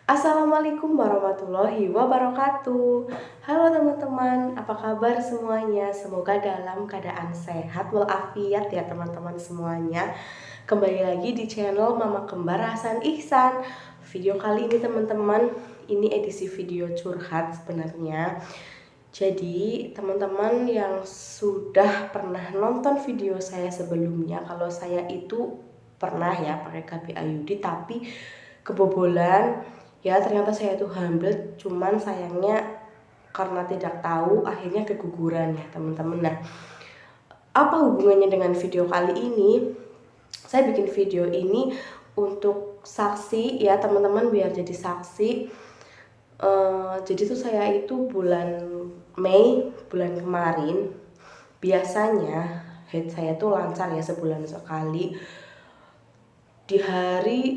Assalamualaikum warahmatullahi wabarakatuh. Halo teman-teman, apa kabar semuanya? Semoga dalam keadaan sehat walafiat ya teman-teman semuanya. Kembali lagi di channel Mama Kembar Hasan Ihsan. Video kali ini teman-teman, ini edisi video curhat sebenarnya. Jadi teman-teman yang sudah pernah nonton video saya sebelumnya, kalau saya itu pernah ya pakai KB IUD tapi kebobolan. Ya ternyata saya itu hamil, cuman sayangnya karena tidak tahu akhirnya keguguran ya teman-teman. Nah, apa hubungannya dengan video kali ini? Saya bikin video ini untuk saksi ya teman-teman, biar jadi saksi. Jadi tuh saya itu bulan Mei, bulan kemarin, biasanya head saya tuh lancar ya sebulan sekali. Di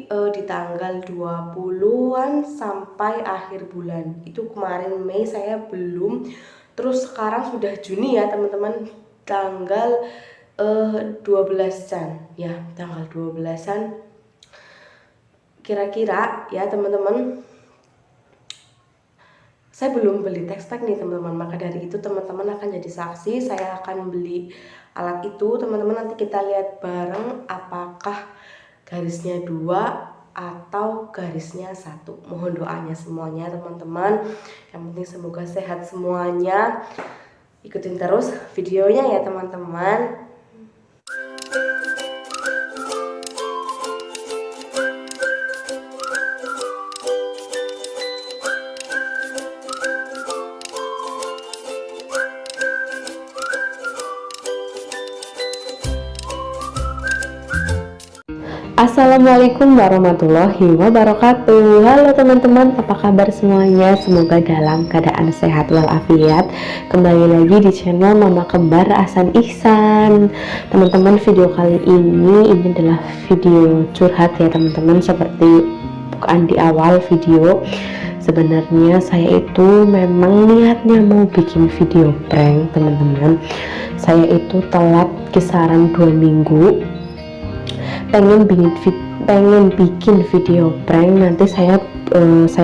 di tanggal 20-an sampai akhir bulan. Itu kemarin Mei saya belum. Terus sekarang sudah Juni ya teman-teman, tanggal 12-an ya, tanggal 12-an kira-kira ya teman-teman. Saya belum beli text pack nih teman-teman, maka dari itu teman-teman akan jadi saksi. Saya akan beli alat itu teman-teman, nanti kita lihat bareng apakah garisnya 2 atau garisnya 1. Mohon doanya semuanya teman-teman. Yang penting semoga sehat semuanya. Ikutin terus videonya ya teman-teman. Assalamualaikum warahmatullahi wabarakatuh. Halo teman-teman, apa kabar semuanya? Semoga dalam keadaan sehat walafiat. Kembali lagi di channel Mama Kembar Hasan Ihsan. Teman-teman, video kali ini adalah video curhat ya teman-teman. Seperti bukaan di awal video, sebenarnya saya itu memang niatnya mau bikin video prank teman-teman. Saya itu telat kisaran 2 minggu pengen bikin video prank. Nanti saya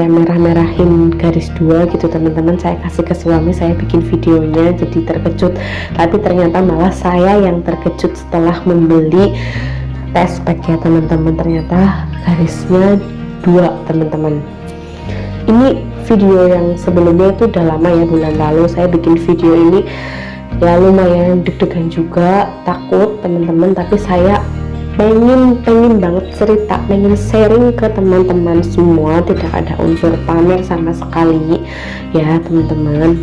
merah-merahin garis 2 gitu teman-teman, saya kasih ke suami, saya bikin videonya. Jadi terkejut, tapi ternyata malah saya yang terkejut setelah membeli test pack ya teman-teman. Ternyata garisnya 2 teman-teman. Ini video yang sebelumnya itu udah lama ya, bulan lalu saya bikin video ini. Ya lumayan deg-degan juga, takut teman-teman, tapi saya pengen banget cerita, pengen sharing ke teman-teman semua, tidak ada unsur pamer sama sekali ya teman-teman.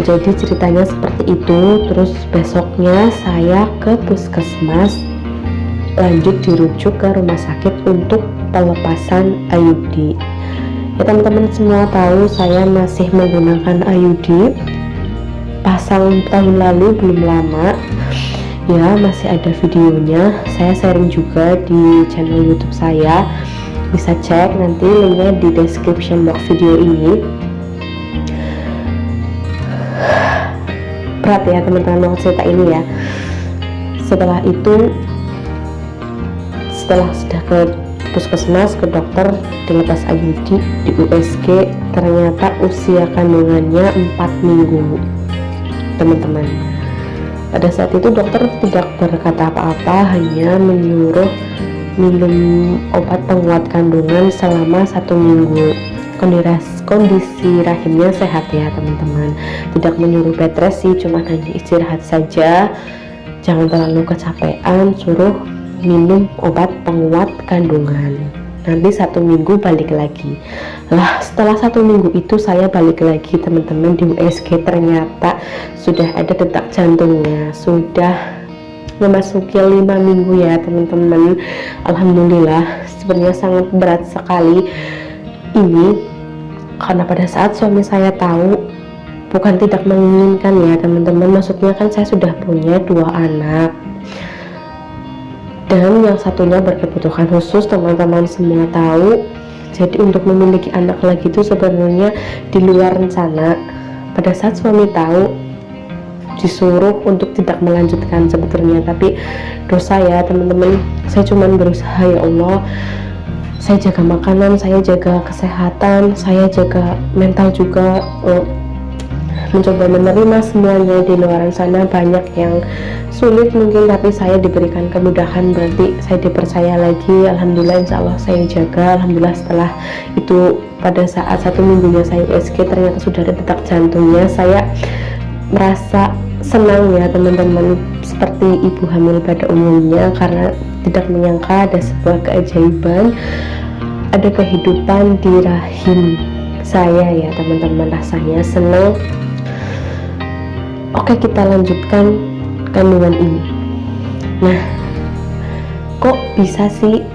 Jadi ceritanya seperti itu. Terus besoknya saya ke puskesmas, lanjut dirujuk ke rumah sakit untuk pelepasan IUD ya teman-teman. Semua tahu saya masih menggunakan IUD pasang tahun lalu, belum lama ya, masih ada videonya. Saya sharing juga di channel YouTube saya, bisa cek nanti linknya di description box video ini. Berat ya teman-teman mau cerita ini ya. Setelah itu, setelah sudah ke puskesmas, ke dokter, dilepas IUD di USG, ternyata usia kandungannya 4 minggu teman-teman. Pada saat itu dokter tidak berkata apa-apa, hanya menyuruh minum obat penguat kandungan selama 1 minggu. Kondisi rahimnya sehat ya teman-teman, tidak menyuruh bed rest sih, cuma hanya istirahat saja, jangan terlalu kecapean, suruh minum obat penguat kandungan. Nanti 1 minggu balik lagi. Lah setelah 1 minggu itu saya balik lagi teman-teman di USG, ternyata sudah ada detak jantungnya, sudah memasuki 5 minggu ya teman-teman. Alhamdulillah, sebenarnya sangat berat sekali ini, karena pada saat suami saya tahu, bukan tidak menginginkan ya teman-teman, maksudnya kan saya sudah punya 2 anak dan yang satunya berkebutuhan khusus, teman-teman semua tahu. Jadi untuk memiliki anak lagi itu sebenarnya di luar rencana. Pada saat suami tahu, disuruh untuk tidak melanjutkan sebetulnya, tapi dosa ya teman-teman. Saya cuma berusaha, ya Allah, saya jaga makanan, saya jaga kesehatan, saya jaga mental juga, mencoba menerima semuanya. Di luar sana banyak yang sulit mungkin, tapi saya diberikan kemudahan, berarti saya dipercaya lagi. Alhamdulillah, insya Allah saya jaga. Alhamdulillah, setelah itu pada saat 1 minggunya saya USG ternyata sudah ada detak jantungnya. Saya merasa senang ya teman-teman, seperti ibu hamil pada umumnya, karena tidak menyangka ada sebuah keajaiban, ada kehidupan di rahim saya ya teman-teman. Rasanya senang. Oke, kita lanjutkan kandungan ini. Nah, kok bisa sih,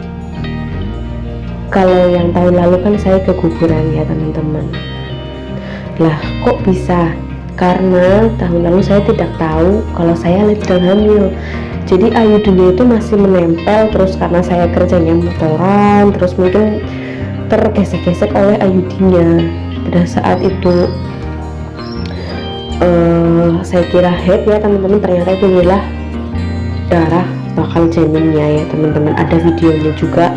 kalau yang tahun lalu kan saya keguguran ya teman-teman. Lah, kok bisa? Karena tahun lalu saya tidak tahu kalau saya sedang hamil. Jadi IUD-nya itu masih menempel, terus karena saya kerjanya motoran, terus mungkin tergesek-gesek oleh IUD-nya. Pada saat itu saya kira head ya teman-teman, ternyata itu adalah darah bakal janinnya ya teman-teman. Ada videonya juga,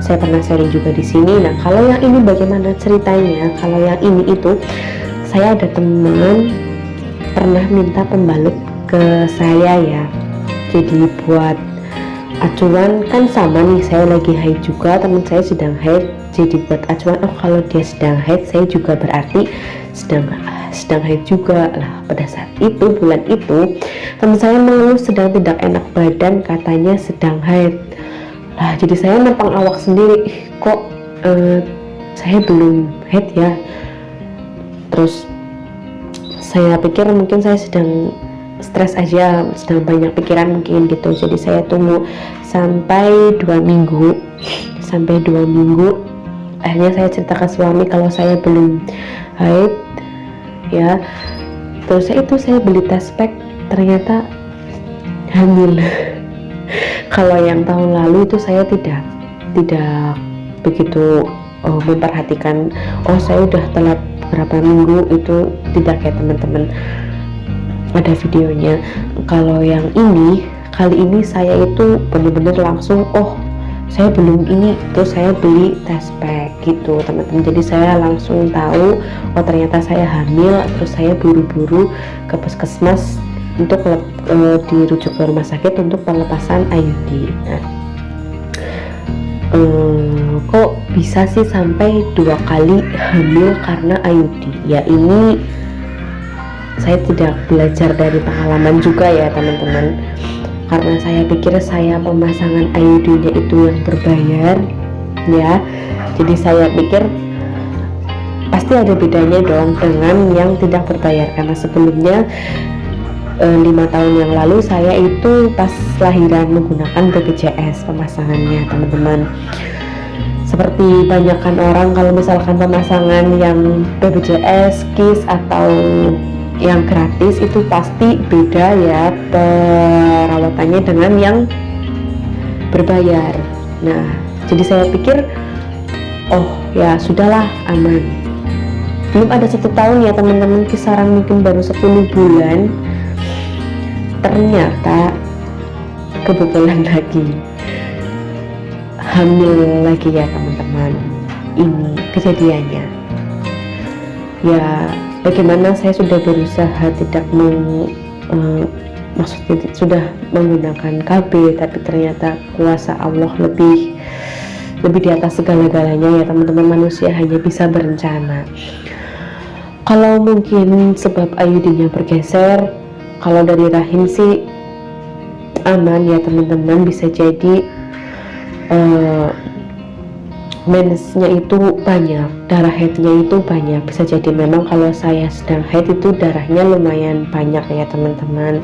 saya pernah sharing juga di sini. Nah, kalau yang ini bagaimana ceritanya? Kalau yang ini itu saya ada teman pernah minta pembalut ke saya ya, jadi buat acuan kan sama nih, saya lagi haid juga, teman saya sedang haid, jadi buat acuan, oh kalau dia sedang haid saya juga berarti sedang haid juga lah. Pada saat itu, bulan itu, teman saya mengeluh sedang tidak enak badan, katanya sedang haid lah. Jadi saya nampang awak sendiri, kok saya belum haid ya. Terus saya pikir mungkin saya sedang stres aja, sedang banyak pikiran mungkin gitu. Jadi saya tunggu sampai 2 minggu. Akhirnya saya cerita ke suami kalau saya belum haid ya. Terus saya beli tes pack, ternyata hamil. Kalau yang tahun lalu itu saya tidak begitu memperhatikan, oh saya udah telat berapa minggu, itu tidak kayak teman-teman, ada videonya. Kalau yang ini, kali ini saya itu bener-bener langsung, oh saya belum ini, terus saya beli tes pack gitu teman-teman. Jadi saya langsung tahu, oh ternyata saya hamil. Terus saya buru-buru ke puskesmas untuk dirujuk ke rumah sakit untuk pelepasan IUD. Nah, kok bisa sih sampai 2 kali hamil karena IUD? Ya ini saya tidak belajar dari pengalaman juga ya teman-teman, karena saya pikir saya pemasangan IUD-nya itu yang berbayar ya. Jadi saya pikir pasti ada bedanya dong dengan yang tidak berbayar, karena sebelumnya 5 tahun yang lalu saya itu pas lahiran menggunakan BPJS pemasangannya teman-teman. Seperti banyakkan orang kalau misalkan pemasangan yang BPJS, KIS atau yang gratis itu pasti beda ya perawatannya dengan yang berbayar. Nah, jadi saya pikir oh ya sudahlah, aman. Belum ada 1 tahun ya teman-teman, kisaran mungkin baru 10 bulan, ternyata kebetulan lagi hamil lagi ya teman-teman. Ini kejadiannya ya, bagaimana saya sudah berusaha tidak maksudnya sudah menggunakan KB, tapi ternyata kuasa Allah lebih di atas segala-galanya ya teman-teman. Manusia hanya bisa berencana. Kalau mungkin sebab IUD-nya bergeser, kalau dari rahim sih aman ya teman-teman. Bisa jadi mensnya itu banyak, darah haidnya itu banyak. Bisa jadi memang kalau saya sedang haid itu darahnya lumayan banyak ya teman-teman.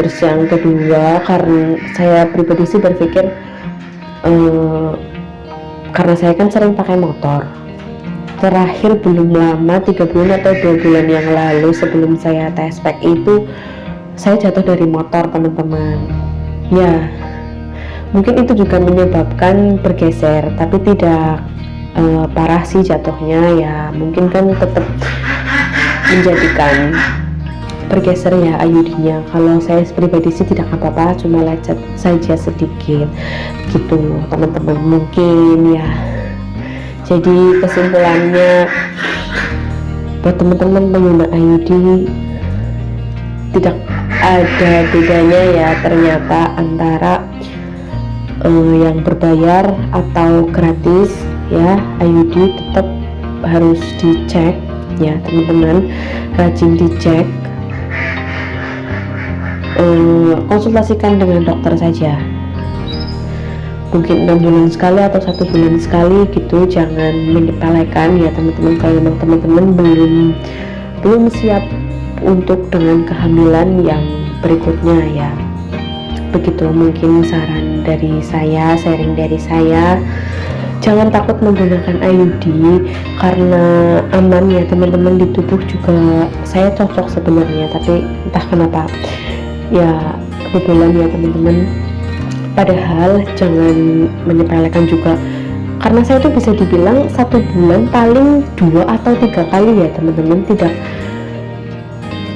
Terus yang kedua, karena saya pribadi sih berpikir karena saya kan sering pakai motor, terakhir belum lama 3 bulan atau 2 bulan yang lalu sebelum saya tes pack itu saya jatuh dari motor teman-teman ya. Mungkin itu juga menyebabkan bergeser, tapi tidak parah sih jatuhnya ya. Mungkin kan tetap menjadikan bergeser ya IUD-nya. Kalau saya pribadi sih tidak apa-apa, cuma lecet saja sedikit gitu teman-teman. Mungkin ya Jadi kesimpulannya, buat teman-teman pengguna IUD, tidak ada bedanya ya ternyata antara yang berbayar atau gratis ya. IUD tetap harus dicek ya teman-teman, rajin dicek, konsultasikan dengan dokter saja, mungkin 6 bulan sekali atau 1 bulan sekali gitu. Jangan menyepelekan ya teman-teman, kalau memang teman-teman belum siap untuk dengan kehamilan yang berikutnya ya. Begitu mungkin saran dari saya, sharing dari saya. Jangan takut menggunakan IUD karena aman ya teman-teman. Di tubuh juga saya cocok sebenarnya, tapi entah kenapa ya kebetulan ya teman-teman. Padahal jangan menyepelekan juga, karena saya itu bisa dibilang 1 bulan paling 2 atau 3 kali ya teman-teman.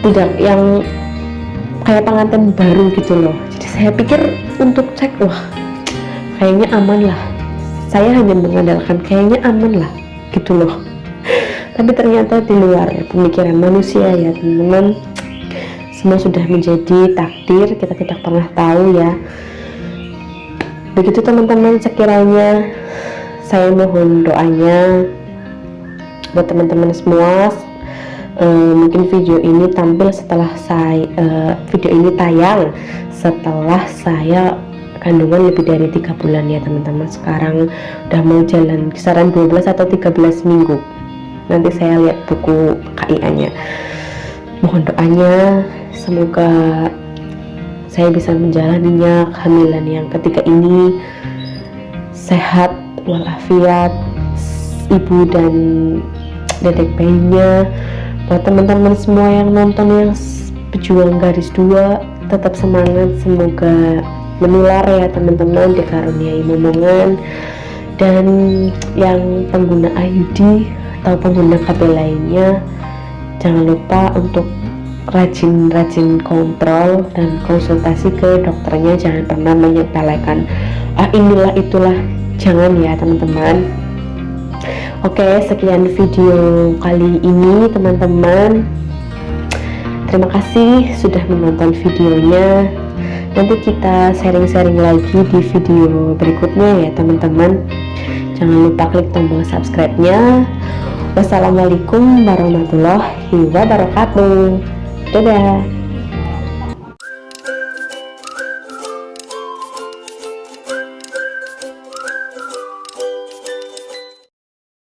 Tidak yang kayak pengantin baru gitu loh. Jadi saya pikir untuk cek, wah kayaknya aman lah, saya hanya mengandalkan kayaknya aman lah gitu loh. Tapi ternyata di luar pemikiran manusia ya teman-teman. Semua sudah menjadi takdir, kita tidak pernah tahu ya. Begitu teman-teman, sekiranya saya mohon doanya buat teman-teman semua. Mungkin video ini tampil setelah video ini tayang setelah saya kandungan lebih dari 3 bulan ya teman-teman. Sekarang udah mau jalan kisaran 12 atau 13 minggu. Nanti saya lihat buku KIA nya. Mohon doanya, semoga saya bisa menjalaninya, kehamilan yang ketiga ini sehat walafiat, ibu dan dedek bayinya. Buat teman-teman semua yang nonton, yang pejuang garis 2, tetap semangat, semoga menular ya teman-teman, dikaruniai momongan. Dan yang pengguna IUD atau pengguna KB lainnya, jangan lupa untuk rajin kontrol dan konsultasi ke dokternya. Jangan pernah menyepelekan inilah itulah, jangan ya teman-teman. Oke, sekian video kali ini teman-teman. Terima kasih sudah menonton videonya. Nanti kita sharing-sharing lagi di video berikutnya ya teman-teman. Jangan lupa klik tombol subscribe-nya. Wassalamualaikum warahmatullahi wabarakatuh. Dadah.